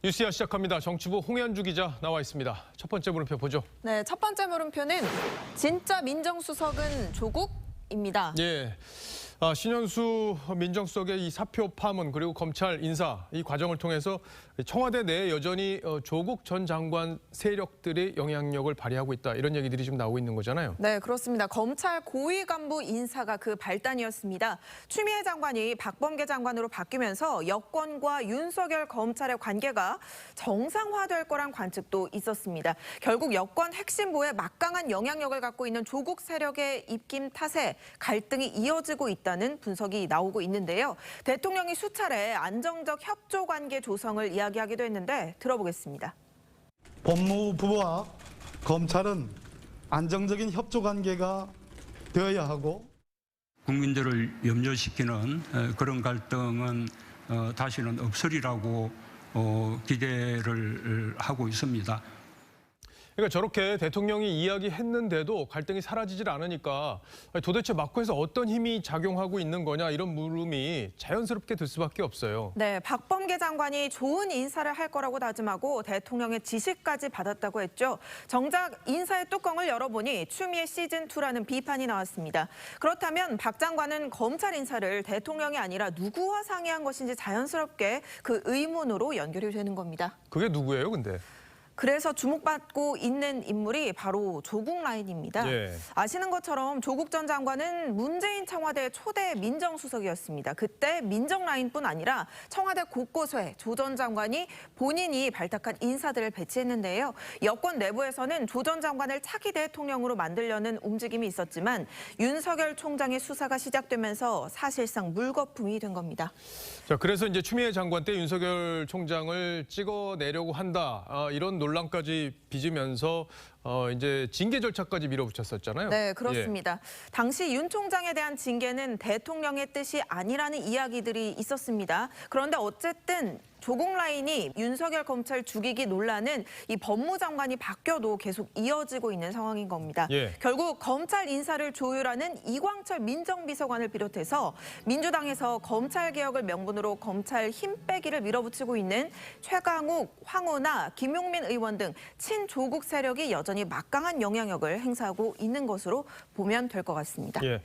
뉴스야 시작합니다. 정치부 홍현주 기자 나와 있습니다. 첫 번째 물음표 보죠. 네, 첫 번째 물음표는 진짜 민정수석은 조국입니다. 예, 신현수 민정수석의 이 사표 파문 그리고 검찰 인사 이 과정을 통해서 청와대 내에 여전히 조국 전 장관 세력들이 영향력을 발휘하고 있다 이런 얘기들이 지금 나오고 있는 거잖아요. 네, 그렇습니다. 검찰 고위 간부 인사가 그 발단이었습니다. 추미애 장관이 박범계 장관으로 바뀌면서 여권과 윤석열 검찰의 관계가 정상화될 거란 관측도 있었습니다. 결국 여권 핵심부에 막강한 영향력을 갖고 있는 조국 세력의 입김 탓에 갈등이 이어지고 있다는 분석이 나오고 있는데요. 대통령이 수차례 안정적 협조 관계 조성을 이야기하기도 했는데 들어보겠습니다. 법무부와 검찰은 안정적인 협조 관계가 되어야 하고 국민들을 염려시키는 그런 갈등은 다시는 없으리라고 기대를 하고 있습니다. 그러니까 저렇게 대통령이 이야기했는데도 갈등이 사라지질 않으니까 도대체 막고해서 어떤 힘이 작용하고 있는 거냐 이런 물음이 자연스럽게 들 수밖에 없어요. 네, 박범계 장관이 좋은 인사를 할 거라고 다짐하고 대통령의 지시까지 받았다고 했죠. 정작 인사의 뚜껑을 열어보니 추미애 시즌2라는 비판이 나왔습니다. 그렇다면 박 장관은 검찰 인사를 대통령이 아니라 누구와 상의한 것인지 자연스럽게 그 의문으로 연결이 되는 겁니다. 그게 누구예요, 근데? 그래서 주목받고 있는 인물이 바로 조국 라인입니다. 예. 아시는 것처럼 조국 전 장관은 문재인 청와대 초대 민정수석이었습니다. 그때 민정 라인뿐 아니라 청와대 곳곳에 조 전 장관이 본인이 발탁한 인사들을 배치했는데요. 여권 내부에서는 조 전 장관을 차기 대통령으로 만들려는 움직임이 있었지만 윤석열 총장의 수사가 시작되면서 사실상 물거품이 된 겁니다. 자, 그래서 이제 추미애 장관 때 윤석열 총장을 찍어내려고 한다 이런 논란까지 빚으면서 이제 징계 절차까지 밀어붙였었잖아요. 네, 그렇습니다. 당시 윤 총장에 대한 징계는 대통령의 뜻이 아니라는 이야기들이 있었습니다. 그런데 어쨌든 조국 라인이 윤석열 검찰 죽이기 논란은 이 법무장관이 바뀌어도 계속 이어지고 있는 상황인 겁니다. 예. 결국 검찰 인사를 조율하는 이광철 민정비서관을 비롯해서 민주당에서 검찰개혁을 명분으로 검찰 힘 빼기를 밀어붙이고 있는 최강욱, 황운하, 김용민 의원 등 친조국 세력이 여전히 막강한 영향력을 행사하고 있는 것으로 보면 될 것 같습니다. 예.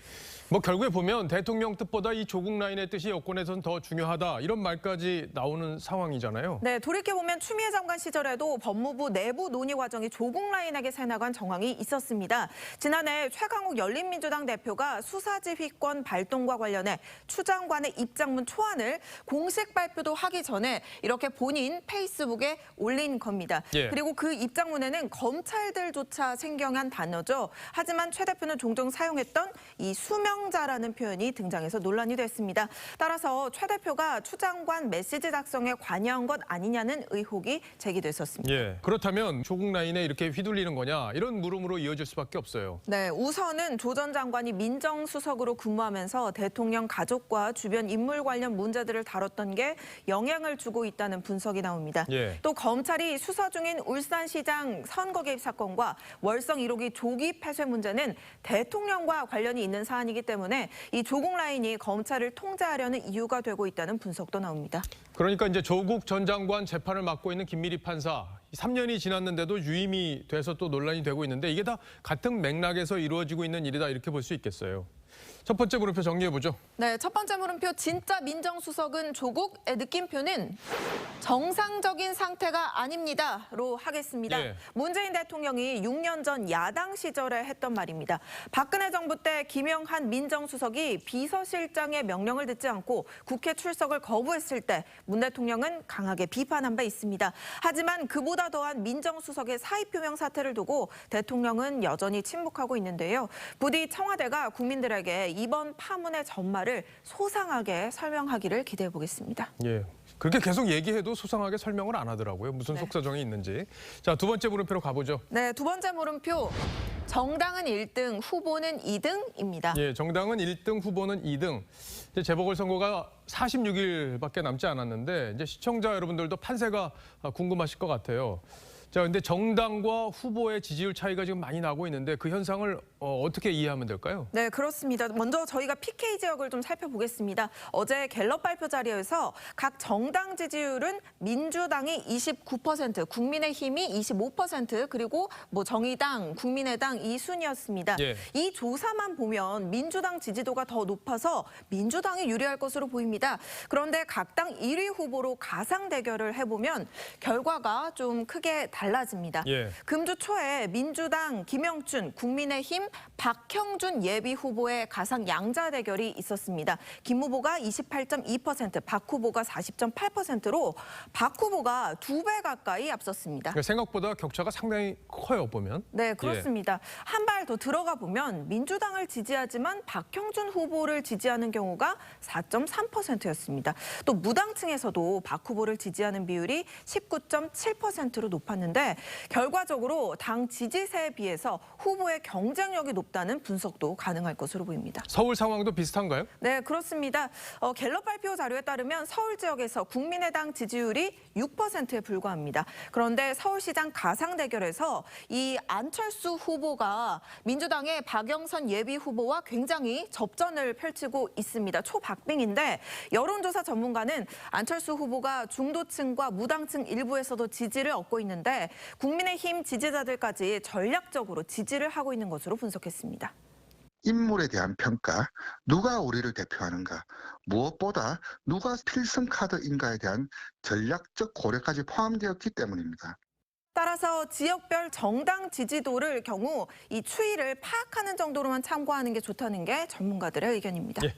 뭐 결국에 보면 대통령 뜻보다 이 조국 라인의 뜻이 여권에선 더 중요하다 이런 말까지 나오는 상황이잖아요. 네, 돌이켜보면 추미애 장관 시절에도 법무부 내부 논의 과정이 조국 라인에게 새나간 정황이 있었습니다. 지난해 최강욱 열린민주당 대표가 수사지휘권 발동과 관련해 추 장관의 입장문 초안을 공식 발표도 하기 전에 이렇게 본인 페이스북에 올린 겁니다. 예. 그리고 그 입장문에는 검찰들조차 생경한 단어죠. 하지만 최 대표는 종종 사용했던 이 수명자라는 표현이 등장해서 논란이 됐습니다. 따라서 최 대표가 추 장관 메시지 작성에 관여한 것 아니냐는 의혹이 제기됐었습니다. 예. 그렇다면 조국 라인에 이렇게 휘둘리는 거냐 이런 물음으로 이어질 수밖에 없어요. 네, 우선은 조 전 장관이 민정수석으로 근무하면서 대통령 가족과 주변 인물 관련 문제들을 다뤘던 게 영향을 주고 있다는 분석이 나옵니다. 예. 또 검찰이 수사 중인 울산시장 선거 개입 사건과 월성 1호기 조기 폐쇄 문제는 대통령과 관련이 있는 사안이기 때문에 이 조국 라인이 검찰을 통제하려는 이유가 되고 있다는 분석도 나옵니다. 그러니까 이제 조국 전 장관 재판을 맡고 있는 김미리 판사 3년이 지났는데도 유임이 돼서 또 논란이 되고 있는데 이게 다 같은 맥락에서 이루어지고 있는 일이다 이렇게 볼 수 있겠어요. 첫 번째 물음표 정리해보죠. 네, 첫 번째 물음표 진짜 민정수석은 조국의 느낌표는 정상적인 상태가 아닙니다로 하겠습니다. 예. 문재인 대통령이 6년 전 야당 시절에 했던 말입니다. 박근혜 정부 때 김영한 민정수석이 비서실장의 명령을 듣지 않고 국회 출석을 거부했을 때 문 대통령은 강하게 비판한 바 있습니다. 하지만 그보다 더한 민정수석의 사의표명 사태를 두고 대통령은 여전히 침묵하고 있는데요. 부디 청와대가 국민들에게 이번 파문의 전말을 소상하게 설명하기를 기대해 보겠습니다. 예. 그렇게 계속 얘기해도 소상하게 설명을 안 하더라고요. 무슨 네. 속사정이 있는지. 자, 두 번째 물음표로 가보죠. 네, 두 번째 물음표. 정당은 1등, 후보는 2등입니다. 예, 정당은 1등, 후보는 2등. 이제 재보궐선거가 46일밖에 남지 않았는데 이제 시청자 여러분들도 판세가 궁금하실 것 같아요. 자, 근데 정당과 후보의 지지율 차이가 지금 많이 나고 있는데 그 현상을 어떻게 이해하면 될까요? 네, 그렇습니다. 먼저 저희가 PK 지역을 좀 살펴보겠습니다. 어제 갤럽 발표 자리에서 각 정당 지지율은 민주당이 29%, 국민의힘이 25%, 그리고 뭐 정의당, 국민의당 이 순이었습니다. 예. 이 조사만 보면 민주당 지지도가 더 높아서 민주당이 유리할 것으로 보입니다. 그런데 각 당 1위 후보로 가상 대결을 해보면 결과가 좀 크게 달라집니다. 예. 금주 초에 민주당 김영춘, 국민의힘 박형준 예비 후보의 가상 양자 대결이 있었습니다. 김 후보가 28.2%, 박 후보가 40.8%로 박 후보가 2배 가까이 앞섰습니다. 그러니까 생각보다 격차가 상당히 커요, 보면. 네, 그렇습니다. 한 발 더 들어가 보면 민주당을 지지하지만 박형준 후보를 지지하는 경우가 4.3%였습니다. 또 무당층에서도 박 후보를 지지하는 비율이 19.7%로 높았는데 결과적으로 당 지지세에 비해서 후보의 경쟁력이 높다는 분석도 가능할 것으로 보입니다. 서울 상황도 비슷한가요? 네, 그렇습니다. 갤럽 발표 자료에 따르면 서울 지역에서 국민의당 지지율이 6%에 불과합니다. 그런데 서울시장 가상 대결에서 이 안철수 후보가 민주당의 박영선 예비 후보와 굉장히 접전을 펼치고 있습니다. 초박빙인데 여론조사 전문가는 안철수 후보가 중도층과 무당층 일부에서도 지지를 얻고 있는데 국민의힘 지지자들까지 전략적으로 지지를 하고 있는 것으로 분석했습니다. 인물에 대한 평가, 누가 우리를 대표하는가, 무엇보다 누가 필승 카드인가에 대한 전략적 고려까지 포함되었기 때문입니다. 따라서 지역별 정당 지지도를 경우 이 추이를 파악하는 정도로만 참고하는 게 좋다는 게 전문가들의 의견입니다. 예.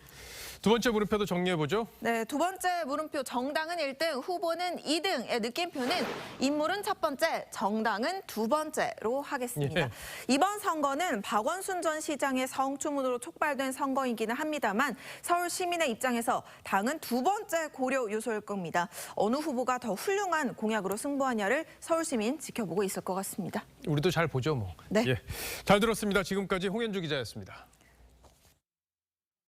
두 번째 물음표도 정리해보죠. 네, 두 번째 물음표 정당은 1등, 후보는 2등의 느낌표는 인물은 첫 번째, 정당은 두 번째로 하겠습니다. 예. 이번 선거는 박원순 전 시장의 성추문으로 촉발된 선거이기는 합니다만 서울 시민의 입장에서 당은 두 번째 고려 요소일 겁니다. 어느 후보가 더 훌륭한 공약으로 승부하냐를 서울 시민 지켜보고 있을 것 같습니다. 우리도 잘 보죠, 뭐. 네. 예. 잘 들었습니다. 지금까지 홍현주 기자였습니다.